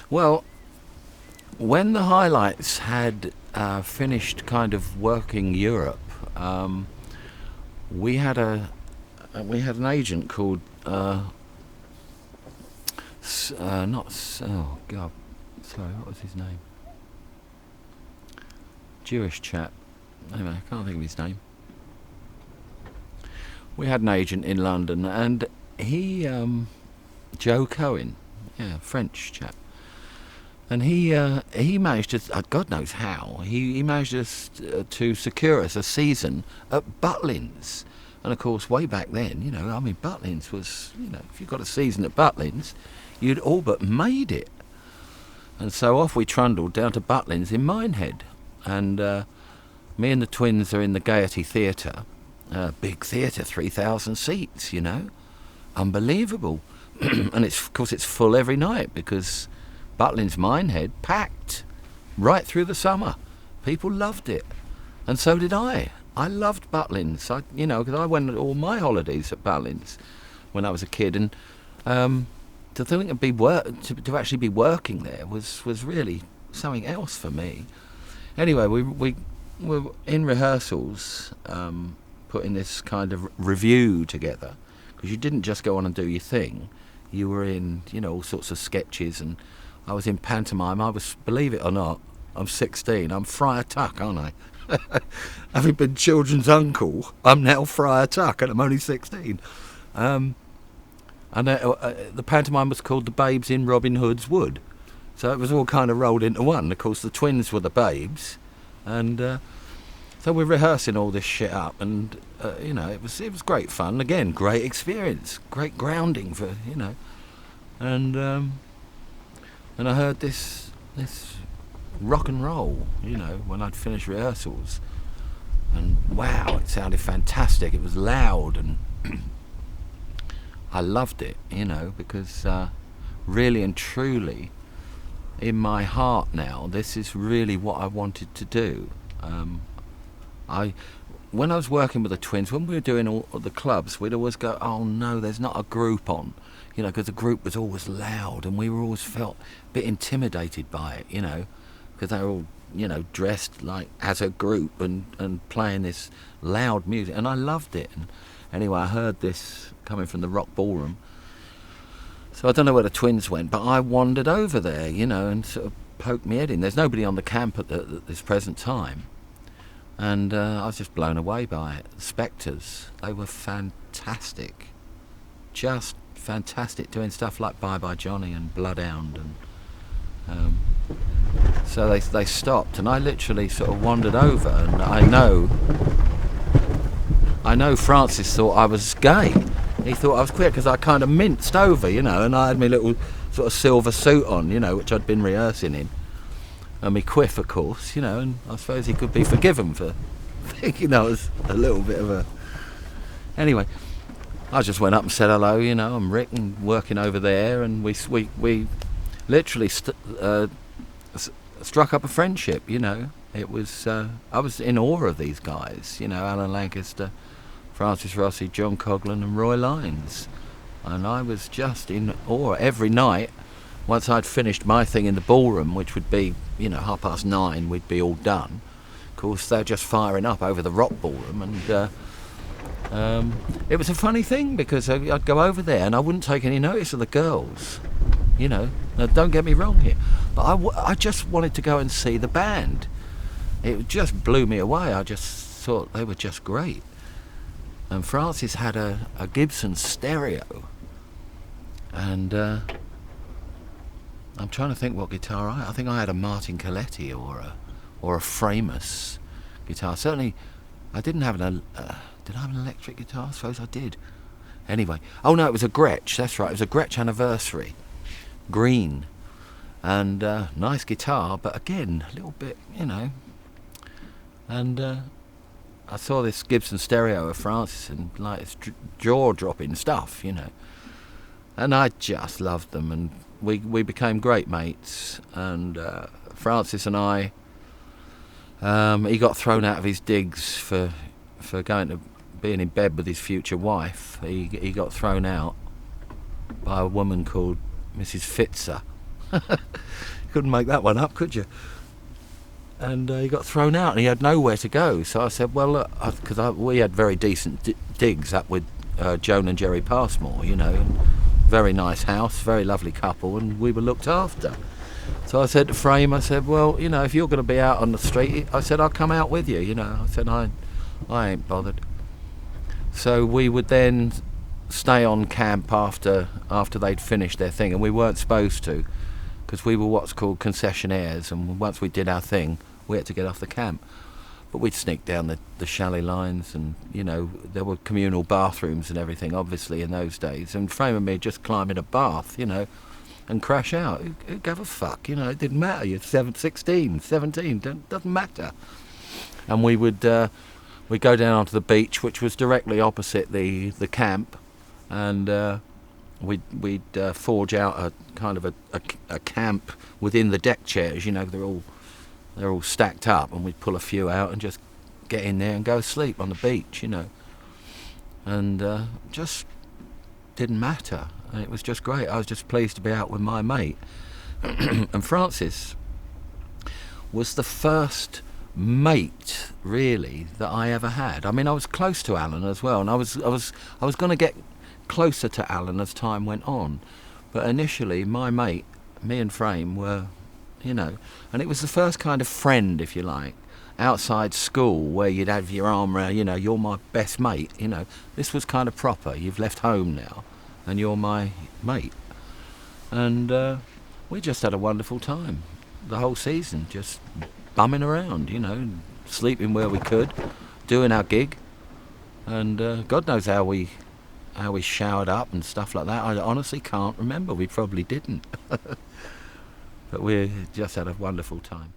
Well, when the Highlights had finished kind of working Europe, we had an agent called oh God, sorry, what was his name? Jewish chap. Anyway, I can't think of his name. We had an agent in London, and he, Joe Cohen, yeah, French chap, and he managed to, God knows how, he managed to secure us a season at Butlins. And of course, way back then, Butlins was, if you got a season at Butlins, you'd all but made it. And so off we trundled down to Butlins in Minehead. And me and the twins are in the Gaiety Theatre. Big theatre, 3,000 seats, Unbelievable. And of course it's full every night because Butlins Minehead packed right through the summer. People loved it. And so did I. I loved Butlins, because I went all my holidays at Butlins when I was a kid, and to think to actually be working there was really something else for me. Anyway, we were in rehearsals, putting this kind of review together, because you didn't just go on and do your thing. You were in, all sorts of sketches, and I was in pantomime. I was, believe it or not, I'm 16. I'm Friar Tuck, aren't I? Having been children's uncle, I'm now Friar Tuck, and I'm only 16. And the pantomime was called The Babes in Robin Hood's Wood. So it was all kind of rolled into one. Of course, the twins were the babes. And so we're rehearsing all this shit up. And, it was great fun. Again, great experience. Great grounding for, And I heard this rock and roll, when I'd finished rehearsals, and wow, it sounded fantastic. It was loud, and I loved it, because really and truly, in my heart now, this is really what I wanted to do. When I was working with the twins, when we were doing all the clubs, we'd always go, oh no, there's not a group on, because the group was always loud, and we were always felt a bit intimidated by it, because they were all, dressed like as a group and playing this loud music, and I loved it. And anyway, I heard this coming from the Rock Ballroom, so I don't know where the twins went, but I wandered over there, and sort of poked my head in. There's nobody on the camp at this present time, and I was just blown away by it. The Spectres, they were fantastic, just fantastic, doing stuff like Bye Bye Johnny and Bloodhound, and so they stopped, and I literally sort of wandered over, and I know Francis thought I was gay. He thought I was queer because I kind of minced over, and I had my little sort of silver suit on, which I'd been rehearsing in, and my quiff, of course, and I suppose he could be forgiven for thinking I was a little bit of a... Anyway, I just went up and said hello, I'm Rick, and working over there, and we literally struck up a friendship, It was I was in awe of these guys, Alan Lancaster, Francis Rossi, John Coghlan and Roy Lyons, and I was just in awe every night. Once I'd finished my thing in the ballroom, which would be 9:30, we'd be all done. Of course, they're just firing up over the Rock Ballroom, and it was a funny thing because I'd go over there and I wouldn't take any notice of the girls. Now, don't get me wrong here, but I just wanted to go and see the band. It just blew me away. I just thought they were just great. And Francis had a Gibson stereo, and I'm trying to think what guitar I think I had a Martin Coletti or a Framus guitar. Certainly, I didn't have did I have an electric guitar? I suppose I did. Anyway, oh no, it was a Gretsch. That's right, it was a Gretsch Anniversary, green, and nice guitar, but again a little bit, and I saw this Gibson stereo of Francis, and like it's jaw-dropping stuff, and I just loved them, and we became great mates. And Francis and I, he got thrown out of his digs for going to being in bed with his future wife. He got thrown out by a woman called Mrs. Fitzer, Couldn't make that one up, could you? And he got thrown out, and he had nowhere to go. So I said, well, because we had very decent digs up with Joan and Jerry Passmore, you know, and very nice house, very lovely couple, and we were looked after. So I said to Frame, I said, well, you know, if you're going to be out on the street, I said, I'll come out with you, you know. I said, I ain't bothered. So we would then stay on camp after they'd finished their thing, and we weren't supposed to, because we were what's called concessionaires, and once we did our thing, we had to get off the camp. But we'd sneak down the chalet lines, and, you know, there were communal bathrooms and everything, obviously, in those days. And Frame and me just climb in a bath, you know, and crash out. Who gave a fuck, you know? It didn't matter. You're 16, 17, doesn't matter. And we'd go down onto the beach, which was directly opposite the camp, and we'd forge out a kind of a camp within the deck chairs. You know, they're all stacked up, and we'd pull a few out and just get in there and go sleep on the beach, you know. And just didn't matter. And it was just great. I was just pleased to be out with my mate. And Francis was the first mate, really, that I ever had. I mean, I was close to Alan as well, and I was going to get closer to Alan as time went on. But initially, my mate, me and Frame, were, you know, and it was the first kind of friend, if you like, outside school, where you'd have your arm around, you know, you're my best mate, you know. This was kind of proper. You've left home now, and you're my mate. And we just had a wonderful time the whole season, just bumming around, you know, sleeping where we could, doing our gig, and God knows how we showered up and stuff like that. I honestly can't remember. We probably didn't. But we just had a wonderful time.